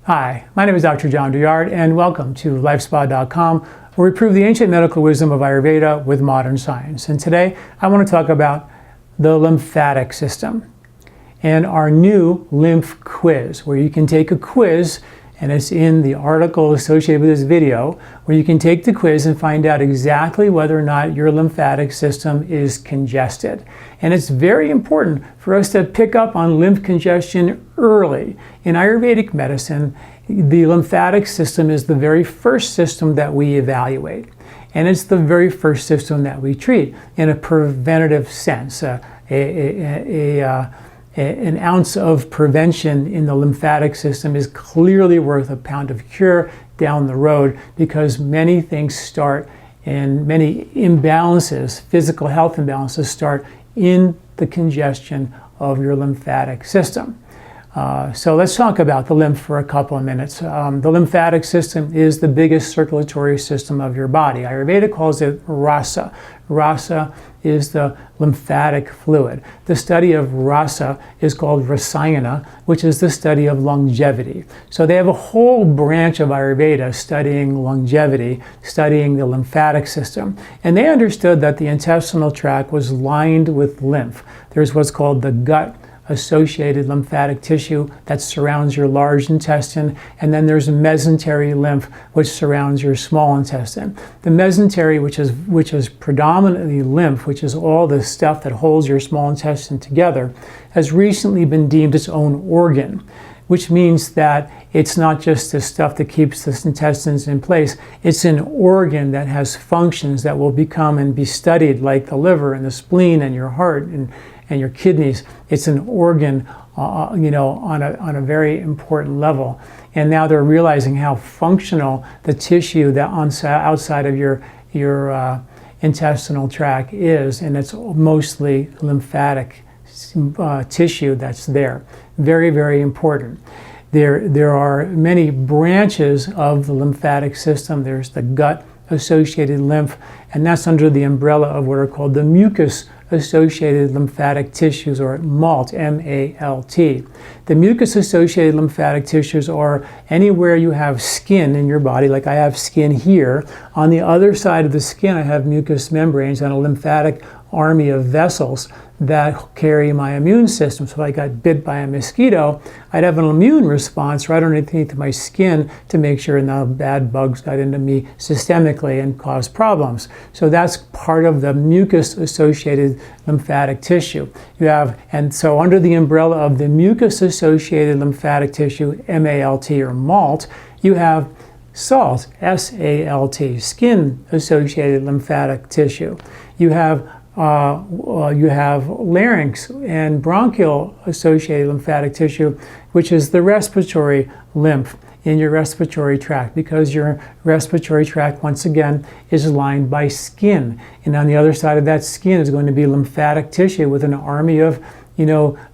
Hi, my name is Dr. John Douillard, and welcome to LifeSpa.com, where we prove the ancient medical wisdom of Ayurveda with modern science. And today, I want to talk about the lymphatic system and our new lymph quiz, where you can take a quiz, and it's in the article associated with this video, where you can take the quiz and find out exactly whether or not your lymphatic system is congested. And it's very important for us to pick up on lymph congestion early. In Ayurvedic medicine, the lymphatic system is the very first system that we evaluate. And it's the very first system that we treat in a preventative sense. An ounce of prevention in the lymphatic system is clearly worth a pound of cure down the road, because many things start and many imbalances, physical health imbalances, start in the congestion of your lymphatic system. So let's talk about the lymph for a couple of minutes. The lymphatic system is the biggest circulatory system of your body. Ayurveda calls it rasa. Rasa is the lymphatic fluid. The study of rasa is called rasayana, which is the study of longevity. So they have a whole branch of Ayurveda studying longevity, studying the lymphatic system. And they understood that the intestinal tract was lined with lymph. There's what's called the gut associated lymphatic tissue that surrounds your large intestine, and then there's mesentery lymph which surrounds your small intestine. The mesentery, which is predominantly lymph, which is all the stuff that holds your small intestine together, has recently been deemed its own organ, which means that it's not just the stuff that keeps the intestines in place. It's an organ that has functions that will become and be studied, like the liver and the spleen and your heart and your kidneys. It's an organ, on a very important level. And now they're realizing how functional the tissue that outside of your intestinal tract is, and it's mostly lymphatic tissue that's there. Very, very important. There are many branches of the lymphatic system. There's the gut-associated lymph, and that's under the umbrella of what are called the mucus-associated lymphatic tissues, or MALT, M-A-L-T. The mucus-associated lymphatic tissues are anywhere you have skin in your body, like I have skin here. On the other side of the skin, I have mucous membranes and a lymphatic army of vessels that carry my immune system. So if I got bit by a mosquito, I'd have an immune response right underneath my skin to make sure no bad bugs got into me systemically and caused problems. So that's part of the mucus-associated lymphatic tissue. And so under the umbrella of the mucus-associated lymphatic tissue, MALT or MALT, you have SALT, S-A-L-T, skin-associated lymphatic tissue. You have larynx and bronchial associated lymphatic tissue, which is the respiratory lymph in your respiratory tract, because your respiratory tract, once again, is lined by skin. And on the other side of that skin is going to be lymphatic tissue with an army of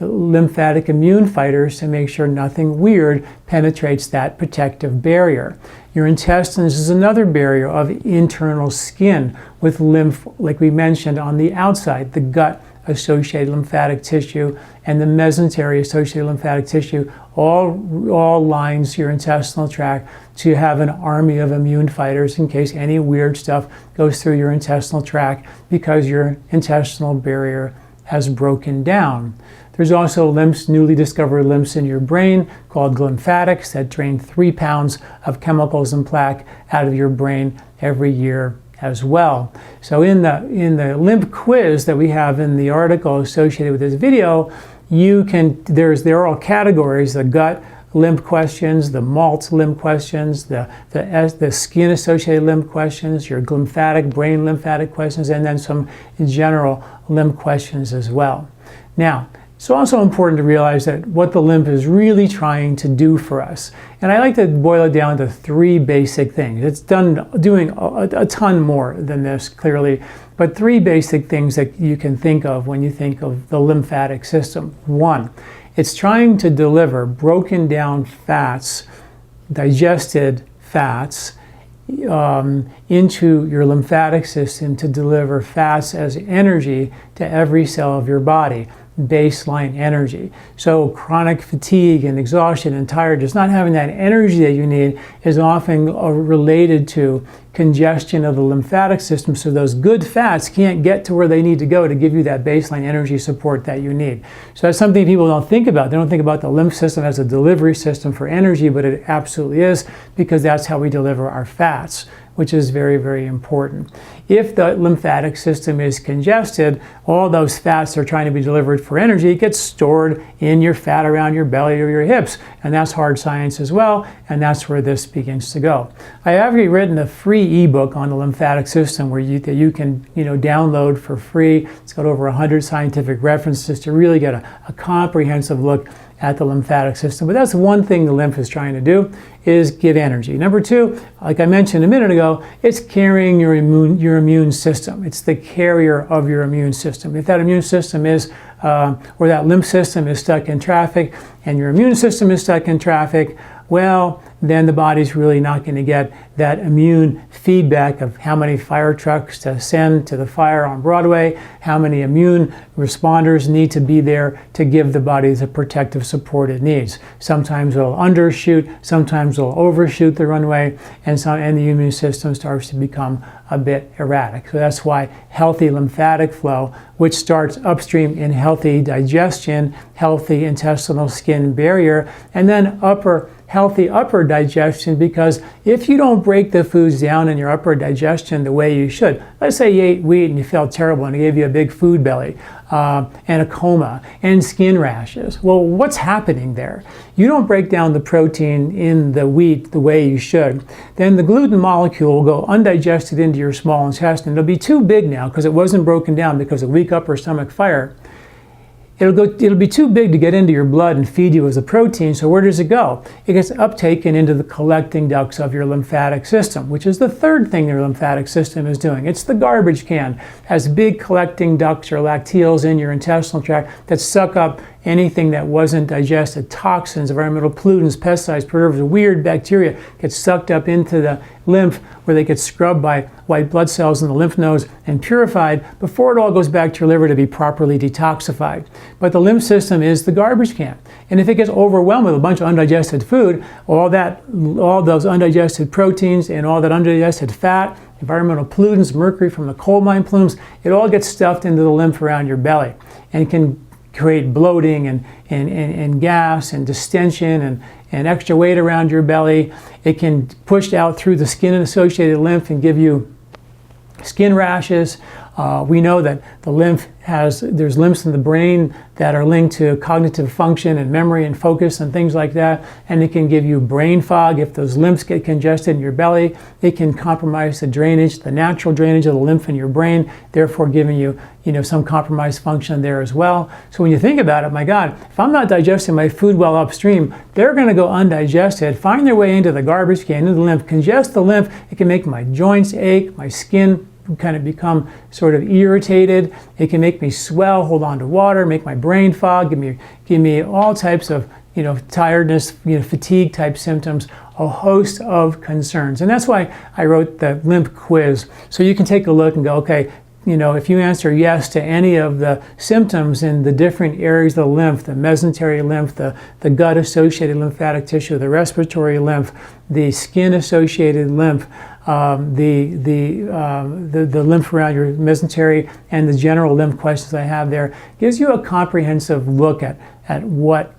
lymphatic immune fighters to make sure nothing weird penetrates that protective barrier. Your intestines is another barrier of internal skin with lymph, like we mentioned, on the outside, the gut-associated lymphatic tissue and the mesentery associated lymphatic tissue all lines your intestinal tract to have an army of immune fighters in case any weird stuff goes through your intestinal tract, because your intestinal barrier has broken down. There's also newly discovered lymphs in your brain called lymphatics that drain 3 pounds of chemicals and plaque out of your brain every year as well. So in the lymph quiz that we have in the article associated with this video, there are all categories: the gut lymph questions, the MALT lymph questions, the skin associated lymph questions, your lymphatic, brain lymphatic questions, and then some general lymph questions as well. Now, it's also important to realize that what the lymph is really trying to do for us. And I like to boil it down to 3 basic things. It's doing a ton more than this, clearly, but 3 basic things that you can think of when you think of the lymphatic system. 1, it's trying to deliver broken down fats, digested fats, into your lymphatic system to deliver fats as energy to every cell of your body. baseline energy. So chronic fatigue and exhaustion and tiredness, not having that energy that you need, is often related to congestion of the lymphatic system, so those good fats can't get to where they need to go to give you that baseline energy support that you need. So that's something people don't think about. They don't think about the lymph system as a delivery system for energy, but it absolutely is, because that's how we deliver our fats, which is very, very important. If the lymphatic system is congested, all those fats that are trying to be delivered for energy gets stored in your fat around your belly or your hips, and that's hard science as well, and that's where this begins to go. I have written a free ebook on the lymphatic system that you can download for free. It's got over 100 scientific references to really get a comprehensive look at the lymphatic system. But that's one thing the lymph is trying to do, is give energy. Number two, like I mentioned a minute ago, it's carrying your immune system. It's the carrier of your immune system. If that immune system is, or that lymph system is stuck in traffic, and your immune system is stuck in traffic, well, then the body's really not going to get that immune feedback of how many fire trucks to send to the fire on Broadway, how many immune responders need to be there to give the body the protective support it needs. Sometimes it'll undershoot, sometimes it'll overshoot the runway, and the immune system starts to become a bit erratic. So that's why healthy lymphatic flow, which starts upstream in healthy digestion, healthy intestinal skin barrier, and then healthy upper digestion, because if you don't break the foods down in your upper digestion the way you should, let's say you ate wheat and you felt terrible and it gave you a big food belly and a coma and skin rashes. Well, what's happening there? You don't break down the protein in the wheat the way you should. Then the gluten molecule will go undigested into your small intestine. It'll be too big now because it wasn't broken down because of weak upper stomach fire. It'll be too big to get into your blood and feed you as a protein, so where does it go? It gets uptaken into the collecting ducts of your lymphatic system, which is the third thing your lymphatic system is doing. It's the garbage can. It has big collecting ducts or lacteals in your intestinal tract that suck up anything that wasn't digested. Toxins, environmental pollutants, pesticides, preservatives, weird bacteria get sucked up into the lymph, where they get scrubbed by white blood cells in the lymph nodes and purified before it all goes back to your liver to be properly detoxified. But the lymph system is the garbage can. And if it gets overwhelmed with a bunch of undigested food, all those undigested proteins and all that undigested fat, environmental pollutants, mercury from the coal mine plumes, it all gets stuffed into the lymph around your belly and can create bloating and gas and distension and extra weight around your belly. It can push out through the skin and associated lymph and give you skin rashes. We know that there's lymphs in the brain that are linked to cognitive function and memory and focus and things like that, and it can give you brain fog. If those lymphs get congested in your belly, it can compromise the drainage, the natural drainage of the lymph in your brain, therefore giving you, some compromised function there as well. So when you think about it, my God, if I'm not digesting my food well upstream, they're going to go undigested, find their way into the garbage can, into the lymph, congest the lymph. It can make my joints ache, my skin kind of become sort of irritated. It can make me swell, hold on to water, make my brain fog, give me all types of tiredness, fatigue type symptoms, a host of concerns. And that's why I wrote the lymph quiz. So you can take a look and go, okay, if you answer yes to any of the symptoms in the different areas of the lymph, the mesentery lymph, the gut-associated lymphatic tissue, the respiratory lymph, the skin-associated lymph, the lymph around your mesentery, and the general lymph questions I have there, gives you a comprehensive look at what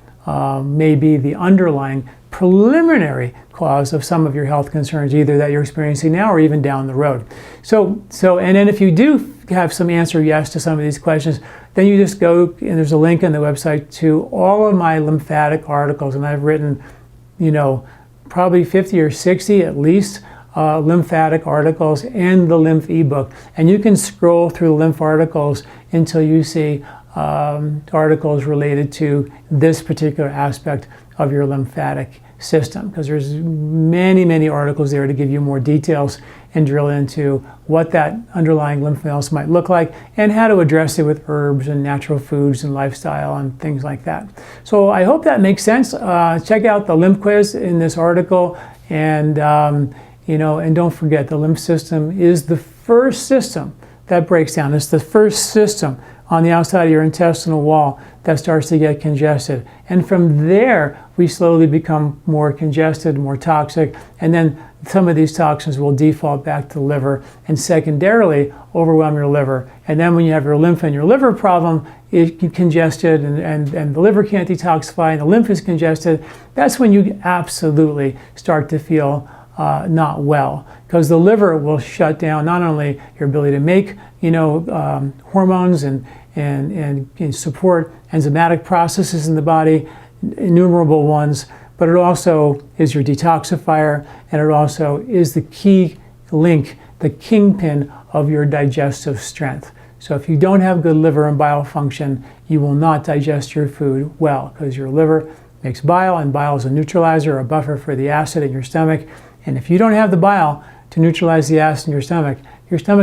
may be the underlying preliminary cause of some of your health concerns, either that you're experiencing now or even down the road. So and then if you do have some answer yes to some of these questions, then you just go, and there's a link on the website to all of my lymphatic articles, and I've written, probably 50 or 60 at least lymphatic articles and the lymph ebook. And you can scroll through the lymph articles until you see articles related to this particular aspect of your lymphatic system, because there's many articles there to give you more details and drill into what that underlying lymph nodes might look like and how to address it with herbs and natural foods and lifestyle and things like that. So I hope that makes sense. Check out the lymph quiz in this article, and and don't forget, the lymph system is the first system that breaks down. It's the first system on the outside of your intestinal wall that starts to get congested. And from there, we slowly become more congested, more toxic, and then some of these toxins will default back to the liver and secondarily overwhelm your liver. And then when you have your lymph and your liver problem, it's congested and the liver can't detoxify and the lymph is congested, that's when you absolutely start to feel not well, because the liver will shut down not only your ability to make hormones and support enzymatic processes in the body, innumerable ones, but it also is your detoxifier, and it also is the key link, the kingpin of your digestive strength. So if you don't have good liver and bile function, you will not digest your food well, because your liver makes bile, and bile is a neutralizer, a buffer for the acid in your stomach. And if you don't have the bile to neutralize the acid in your stomach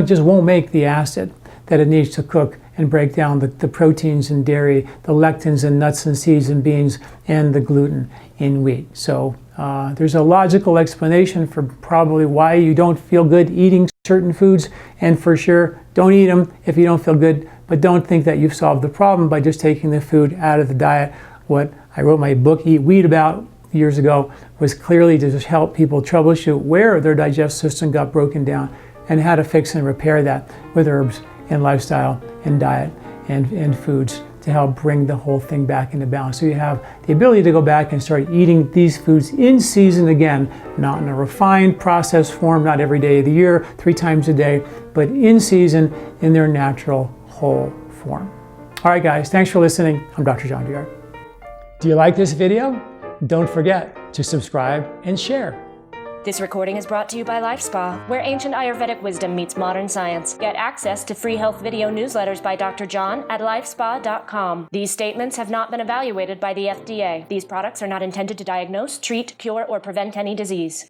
just won't make the acid that it needs to cook and break down the proteins in dairy, the lectins in nuts and seeds and beans, and the gluten in wheat. So there's a logical explanation for probably why you don't feel good eating certain foods, and for sure, don't eat them if you don't feel good, but don't think that you've solved the problem by just taking the food out of the diet. What I wrote my book, Eat Wheat, about years ago was clearly to just help people troubleshoot where their digestive system got broken down and how to fix and repair that with herbs and lifestyle and diet and foods to help bring the whole thing back into balance. So you have the ability to go back and start eating these foods in season again, not in a refined processed form, not every day of the year, 3 times a day, but in season in their natural whole form. All right, guys, thanks for listening. I'm Dr. John Douillard. Do you like this video? Don't forget to subscribe and share. This recording is brought to you by LifeSpa, where ancient Ayurvedic wisdom meets modern science. Get access to free health video newsletters by Dr. John at lifespa.com. These statements have not been evaluated by the FDA. These products are not intended to diagnose, treat, cure, or prevent any disease.